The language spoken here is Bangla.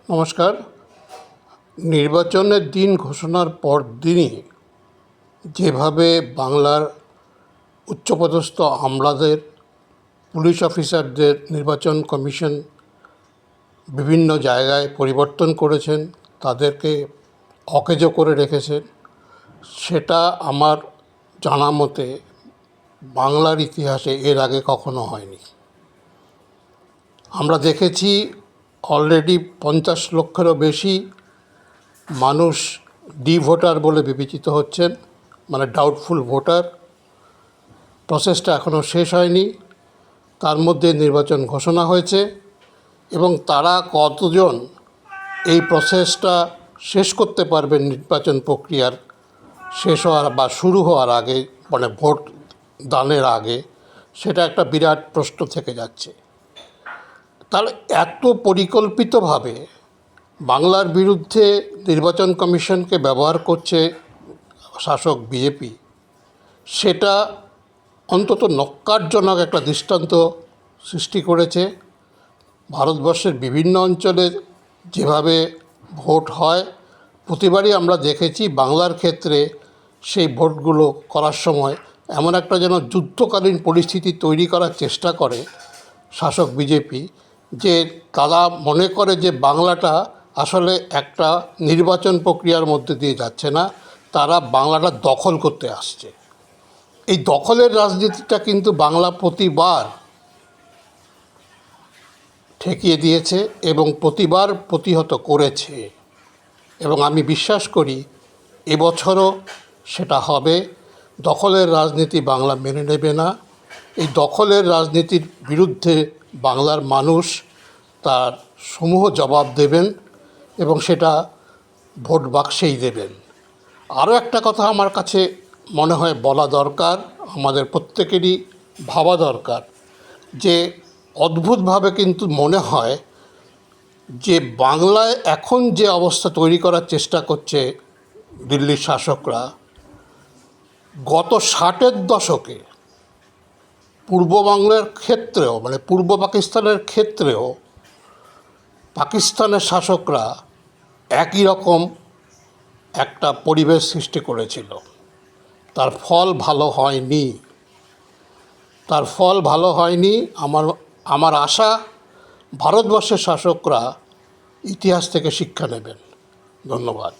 নমস্কার। নির্বাচনের দিন ঘোষণার পর দিনই যেভাবে বাংলার উচ্চপদস্থ আমলাদের, পুলিশ অফিসারদের নির্বাচন কমিশন বিভিন্ন জায়গায় পরিবর্তন করেছেন, তাদেরকে অকেজো করে রেখেছেন, সেটা আমার জানা মতে বাংলার ইতিহাসে এর আগে কখনো হয়নি। আমরা দেখেছি অলরেডি 50 লক্ষেরও বেশি মানুষ ভোটার বলে বিবেচিত হচ্ছেন, মানে ডাউটফুল ভোটার। প্রসেসটা এখনও শেষ হয়নি, তার মধ্যে নির্বাচন ঘোষণা হয়েছে এবং তারা কতজন এই প্রসেসটা শেষ করতে পারবেন নির্বাচন প্রক্রিয়ার শেষ হওয়ার বা শুরু হওয়ার আগে, মানে ভোট দানের আগে, সেটা একটা বিরাট প্রশ্ন থেকে যাচ্ছে। তাহলে এত পরিকল্পিতভাবে বাংলার বিরুদ্ধে নির্বাচন কমিশনকে ব্যবহার করছে শাসক বিজেপি, সেটা অন্তত ন্যক্কারজনক একটা দৃষ্টান্ত সৃষ্টি করেছে। ভারতবর্ষের বিভিন্ন অঞ্চলে যেভাবে ভোট হয়, প্রতিবারই আমরা দেখেছি বাংলার ক্ষেত্রে সেই ভোটগুলো করার সময় এমন একটা যেন যুদ্ধকালীন পরিস্থিতি তৈরি করার চেষ্টা করে শাসক বিজেপি, যে তারা মনে করে যে বাংলাটা আসলে একটা নির্বাচন প্রক্রিয়ার মধ্যে দিয়ে যাচ্ছে না, তারা বাংলাটা দখল করতে আসছে। এই দখলের রাজনীতিটা কিন্তু বাংলা প্রতিবার ঠেকিয়ে দিয়েছে এবং প্রতিবার প্রতিহত করেছে, এবং আমি বিশ্বাস করি এবছরও সেটা হবে। দখলের রাজনীতি বাংলা মেনে নেবে না। এই দখলের রাজনীতির বিরুদ্ধে বাংলার মানুষ তার সমূহ জবাব দেবেন এবং সেটা ভোট বাক্সেই দেবেন। আরও একটা কথা আমার কাছে মনে হয় বলা দরকার, আমাদের প্রত্যেকেরই ভাবা দরকার, যে অদ্ভুতভাবে কিন্তু মনে হয় যে বাংলায় এখন যে অবস্থা তৈরি করার চেষ্টা করছে দিল্লির শাসকরা, গত 60-এর দশকে পূর্ববাংলার ক্ষেত্রেও, মানে পূর্ব পাকিস্তানের ক্ষেত্রেও পাকিস্তানের শাসকরা একই রকম একটা পরিবেশ সৃষ্টি করেছিল। তার ফল ভালো হয়নি। আমার আশা ভারতবর্ষের শাসকরা ইতিহাস থেকে শিক্ষা নেবেন। ধন্যবাদ।